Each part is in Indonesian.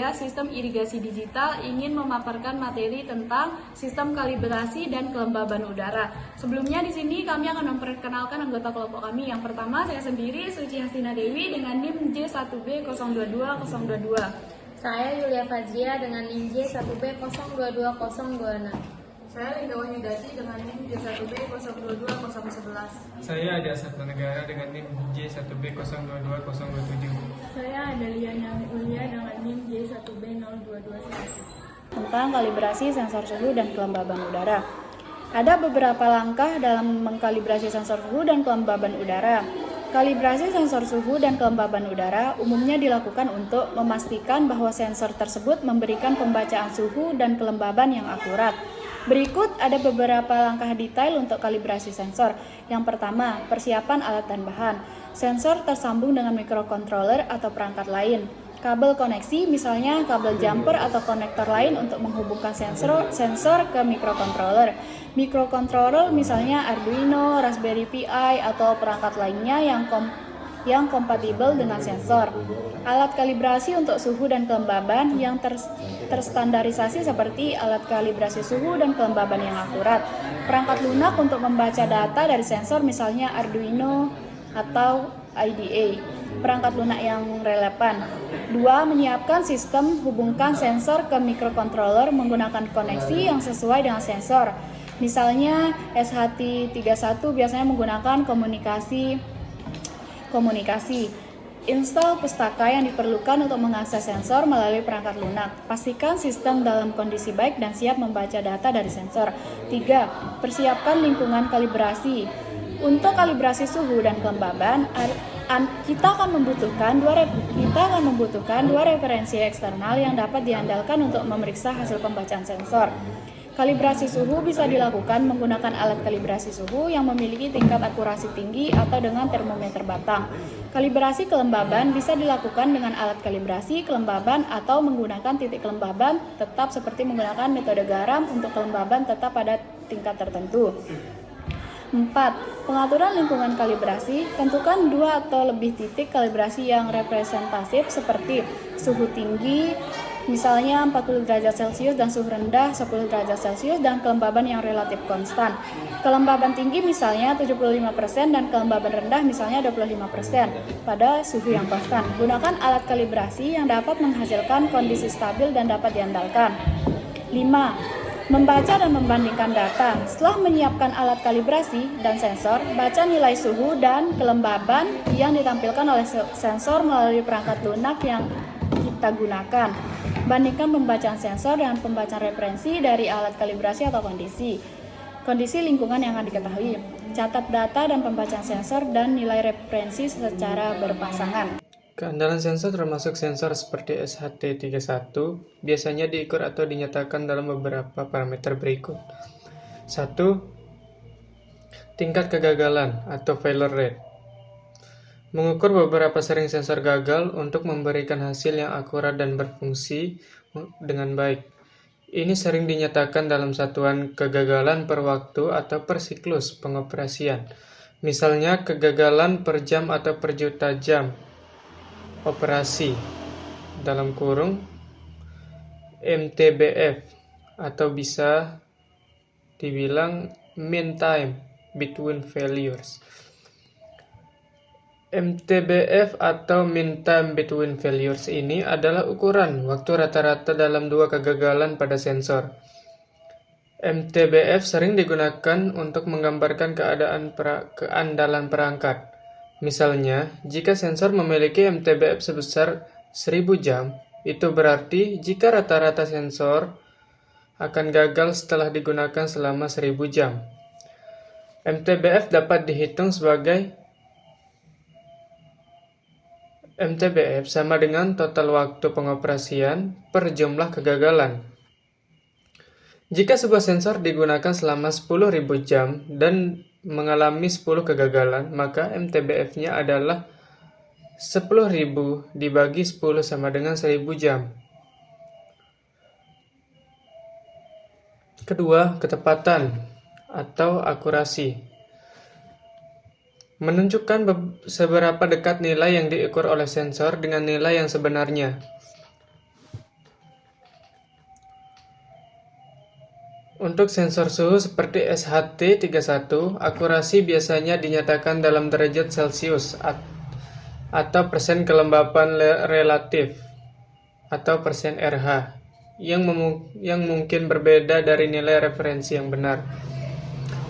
saya, Sistem Irigasi Digital, ingin memaparkan materi tentang sistem kalibrasi dan kelembaban udara. Sebelumnya di sini kami akan memperkenalkan anggota kelompok kami. Yang pertama saya sendiri, Suci Hasina Dewi dengan NIM J1B022022. Saya Yulia Fazria dengan NIM J1B022026. Saya Linda Wahyudati dengan NIM J1B022011. Saya Adi Asatwa Negara dengan NIM J1B022027. Saya Adalia Nami Ulia dengan NIM J1B0221. Tentang kalibrasi sensor suhu dan kelembaban udara. Ada beberapa langkah dalam mengkalibrasi sensor suhu dan kelembaban udara. Kalibrasi sensor suhu dan kelembaban udara umumnya dilakukan untuk memastikan bahwa sensor tersebut memberikan pembacaan suhu dan kelembaban yang akurat. Berikut ada beberapa langkah detail untuk kalibrasi sensor. Yang pertama, persiapan alat dan bahan. Sensor tersambung dengan microcontroller atau perangkat lain. Kabel koneksi, misalnya kabel jumper atau konektor lain untuk menghubungkan sensor ke microcontroller. Microcontroller misalnya Arduino, Raspberry Pi atau perangkat lainnya yang kompatibel dengan sensor. Alat kalibrasi untuk suhu dan kelembaban yang terstandarisasi seperti alat kalibrasi suhu dan kelembaban yang akurat. Perangkat lunak untuk membaca data dari sensor misalnya Arduino atau IDE. Perangkat lunak yang relevan. 2. Menyiapkan sistem hubungkan sensor ke microcontroller menggunakan koneksi yang sesuai dengan sensor. Misalnya SHT31 biasanya menggunakan komunikasi. Install pustaka yang diperlukan untuk mengakses sensor melalui perangkat lunak. Pastikan sistem dalam kondisi baik dan siap membaca data dari sensor. 3. Persiapkan lingkungan kalibrasi. Untuk kalibrasi suhu dan kelembaban, kita akan membutuhkan dua referensi eksternal yang dapat diandalkan untuk memeriksa hasil pembacaan sensor. Kalibrasi suhu bisa dilakukan menggunakan alat kalibrasi suhu yang memiliki tingkat akurasi tinggi atau dengan termometer batang. Kalibrasi kelembaban bisa dilakukan dengan alat kalibrasi kelembaban atau menggunakan titik kelembaban tetap seperti menggunakan metode garam untuk kelembaban tetap pada tingkat tertentu. 4. Pengaturan lingkungan kalibrasi. Tentukan 2 atau lebih titik kalibrasi yang representatif seperti suhu tinggi, misalnya 40 derajat Celcius dan suhu rendah 10 derajat Celcius dan kelembaban yang relatif konstan. Kelembaban tinggi misalnya 75% dan kelembaban rendah misalnya 25% pada suhu yang konstan. Gunakan alat kalibrasi yang dapat menghasilkan kondisi stabil dan dapat diandalkan. 5. Membaca dan membandingkan data. Setelah menyiapkan alat kalibrasi dan sensor, baca nilai suhu dan kelembaban yang ditampilkan oleh sensor melalui perangkat lunak yang kita gunakan. Bandingkan pembacaan sensor dengan pembacaan referensi dari alat kalibrasi atau kondisi lingkungan yang akan diketahui. Catat data dan pembacaan sensor dan nilai referensi secara berpasangan. Keandalan sensor termasuk sensor seperti SHT31 biasanya diukur atau dinyatakan dalam beberapa parameter berikut. 1. Tingkat kegagalan atau failure rate. Mengukur beberapa sering sensor gagal untuk memberikan hasil yang akurat dan berfungsi dengan baik. Ini sering dinyatakan dalam satuan kegagalan per waktu atau per siklus pengoperasian. Misalnya kegagalan per jam atau per juta jam operasi dalam kurung MTBF atau bisa dibilang mean time between failures. MTBF atau mean time between failures ini adalah ukuran waktu rata-rata dalam dua kegagalan pada sensor. MTBF sering digunakan untuk menggambarkan keandalan perangkat. Misalnya, jika sensor memiliki MTBF sebesar 1000 jam, itu berarti jika rata-rata sensor akan gagal setelah digunakan selama 1000 jam. MTBF dapat dihitung sebagai MTBF sama dengan total waktu pengoperasian per jumlah kegagalan. Jika sebuah sensor digunakan selama 10.000 jam dan mengalami 10 kegagalan, maka MTBF-nya adalah 10.000 dibagi 10 sama dengan 1.000 jam. Kedua, ketepatan atau akurasi. Menunjukkan seberapa dekat nilai yang diukur oleh sensor dengan nilai yang sebenarnya. Untuk sensor suhu seperti SHT31, akurasi biasanya dinyatakan dalam derajat Celcius atau persen kelembapan relatif atau persen RH yang mungkin berbeda dari nilai referensi yang benar.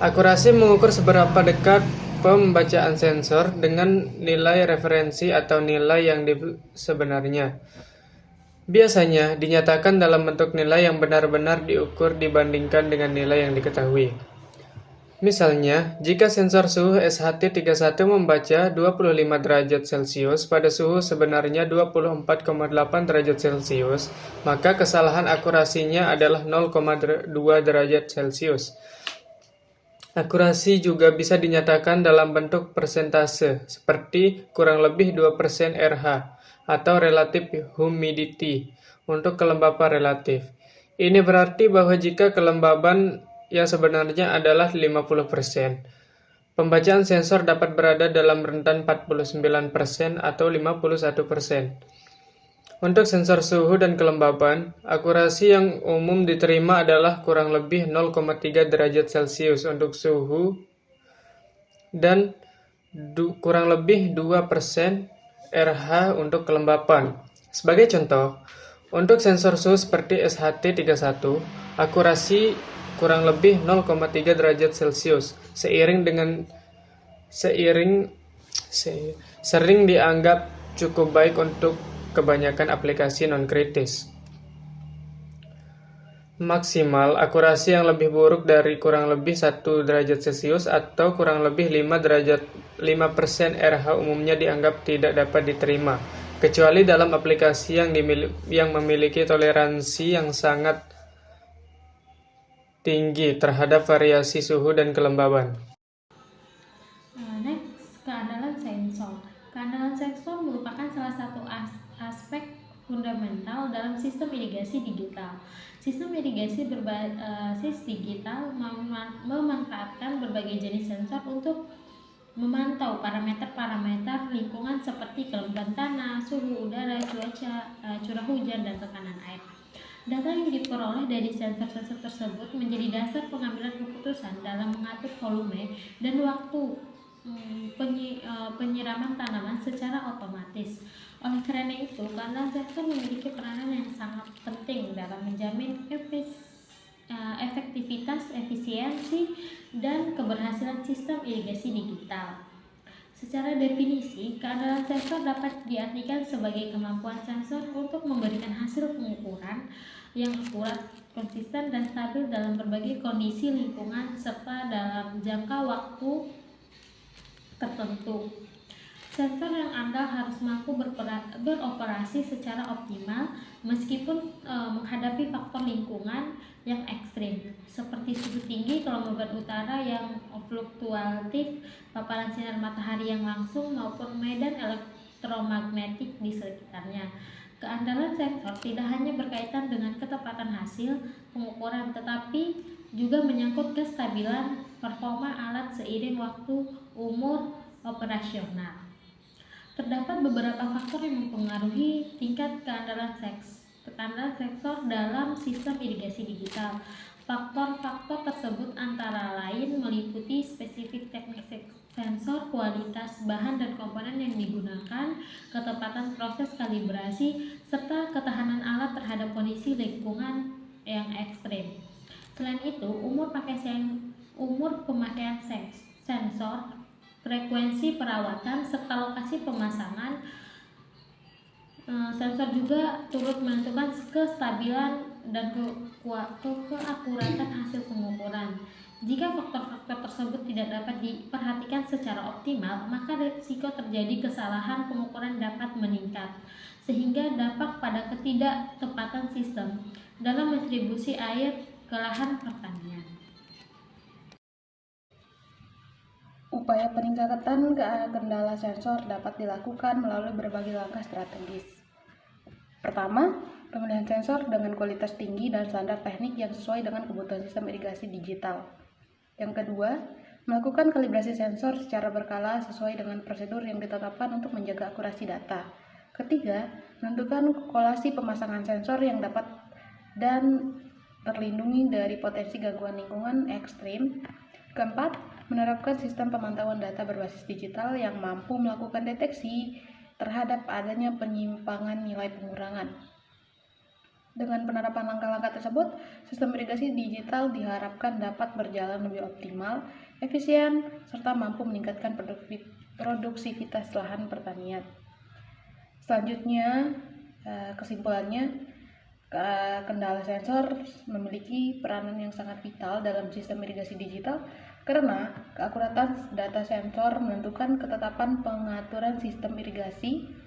Akurasi mengukur seberapa dekat pembacaan sensor dengan nilai referensi atau nilai yang sebenarnya. Biasanya dinyatakan dalam bentuk nilai yang benar-benar diukur dibandingkan dengan nilai yang diketahui. Misalnya, jika sensor suhu SHT31 membaca 25 derajat Celcius pada suhu sebenarnya 24,8 derajat Celcius, maka kesalahan akurasinya adalah 0,2 derajat Celcius. Akurasi juga bisa dinyatakan dalam bentuk persentase, seperti kurang lebih 2% RH atau relative humidity untuk kelembapan relatif. Ini berarti bahwa jika kelembaban yang sebenarnya adalah 50%, pembacaan sensor dapat berada dalam rentan 49% atau 51%. Untuk sensor suhu dan kelembaban, akurasi yang umum diterima adalah kurang lebih 0,3 derajat Celcius untuk suhu dan kurang lebih 2% RH untuk kelembapan. Sebagai contoh, untuk sensor suhu seperti SHT31, akurasi kurang lebih 0,3 derajat Celcius sering dianggap cukup baik untuk kebanyakan aplikasi non-kritis. Maksimal akurasi yang lebih buruk dari kurang lebih 1 derajat Celcius atau kurang lebih 5% RH umumnya dianggap tidak dapat diterima, kecuali dalam aplikasi yang memiliki toleransi yang sangat tinggi terhadap variasi suhu dan kelembaban. Next, keandalan sensor. Keandalan sensor merupakan salah satu aspek fundamental dalam sistem irigasi digital. Sistem irigasi berbasis digital memanfaatkan berbagai jenis sensor untuk memantau parameter-parameter lingkungan seperti kelembaban tanah, suhu udara, cuaca, curah hujan, dan tekanan air. Data yang diperoleh dari sensor-sensor tersebut menjadi dasar pengambilan keputusan dalam mengatur volume dan waktu penyiraman tanaman secara otomatis. Oleh karena itu, keandalan sensor memiliki peranan yang sangat penting dalam menjamin efektivitas, efisiensi, dan keberhasilan sistem irigasi digital. Secara definisi, keandalan sensor dapat diartikan sebagai kemampuan sensor untuk memberikan hasil pengukuran yang akurat, konsisten, dan stabil dalam berbagai kondisi lingkungan serta dalam jangka waktu tertentu. Sensor yang andal harus mampu beroperasi secara optimal meskipun menghadapi faktor lingkungan yang ekstrim seperti suhu tinggi, kelembaban udara yang fluktuatif, paparan sinar matahari yang langsung, maupun medan elektromagnetik di sekitarnya. Keandalan sensor tidak hanya berkaitan dengan ketepatan hasil pengukuran, tetapi juga menyangkut kestabilan performa alat seiring waktu umur operasional. Terdapat beberapa faktor yang mempengaruhi tingkat keandalan sensor dalam sistem irigasi digital. Faktor-faktor tersebut antara lain meliputi spesifik teknik sensor, kualitas bahan dan komponen yang digunakan, ketepatan proses kalibrasi, serta ketahanan alat terhadap kondisi lingkungan yang ekstrim. Selain itu, umur pemakaian sensor, frekuensi perawatan, serta lokasi pemasangan sensor juga turut menentukan kestabilan dan keakuratan hasil pengukuran. Jika faktor-faktor tersebut tidak dapat diperhatikan secara optimal, maka risiko terjadi kesalahan pengukuran dapat meningkat, sehingga dampak pada ketidaktepatan sistem dalam mendistribusi air ke lahan pertanian. Upaya peningkatan kendala sensor dapat dilakukan melalui berbagai langkah strategis. Pertama, pemilihan sensor dengan kualitas tinggi dan standar teknik yang sesuai dengan kebutuhan sistem irigasi digital. Yang kedua, melakukan kalibrasi sensor secara berkala sesuai dengan prosedur yang ditetapkan untuk menjaga akurasi data. Ketiga, menentukan kolasi pemasangan sensor yang dapat dan terlindungi dari potensi gangguan lingkungan ekstrim. Keempat, menerapkan sistem pemantauan data berbasis digital yang mampu melakukan deteksi terhadap adanya penyimpangan nilai pengurangan. Dengan penerapan langkah-langkah tersebut, sistem irigasi digital diharapkan dapat berjalan lebih optimal, efisien, serta mampu meningkatkan produktivitas lahan pertanian. Selanjutnya, kesimpulannya, kendala sensor memiliki peranan yang sangat vital dalam sistem irigasi digital karena keakuratan data sensor menentukan ketetapan pengaturan sistem irigasi.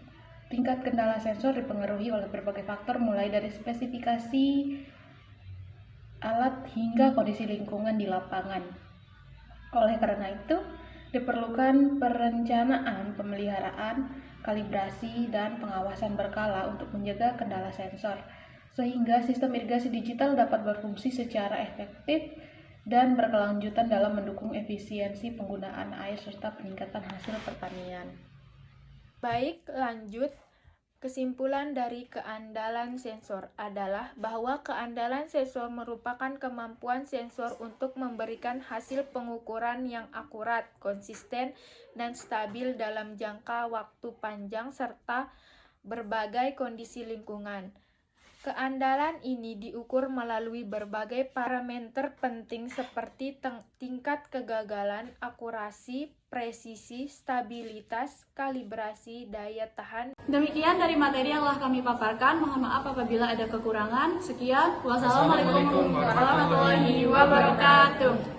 Tingkat kendala sensor dipengaruhi oleh berbagai faktor mulai dari spesifikasi alat hingga kondisi lingkungan di lapangan. Oleh karena itu, diperlukan perencanaan, pemeliharaan, kalibrasi, dan pengawasan berkala untuk menjaga kendala sensor, sehingga sistem irigasi digital dapat berfungsi secara efektif dan berkelanjutan dalam mendukung efisiensi penggunaan air serta peningkatan hasil pertanian. Baik, lanjut. Kesimpulan dari keandalan sensor adalah bahwa keandalan sensor merupakan kemampuan sensor untuk memberikan hasil pengukuran yang akurat, konsisten, dan stabil dalam jangka waktu panjang serta berbagai kondisi lingkungan. Keandalan ini diukur melalui berbagai parameter penting seperti tingkat kegagalan, akurasi, presisi, stabilitas, kalibrasi, daya tahan. Demikian dari materi yang telah kami paparkan. Mohon maaf apabila ada kekurangan. Sekian. Wassalamualaikum warahmatullahi wabarakatuh.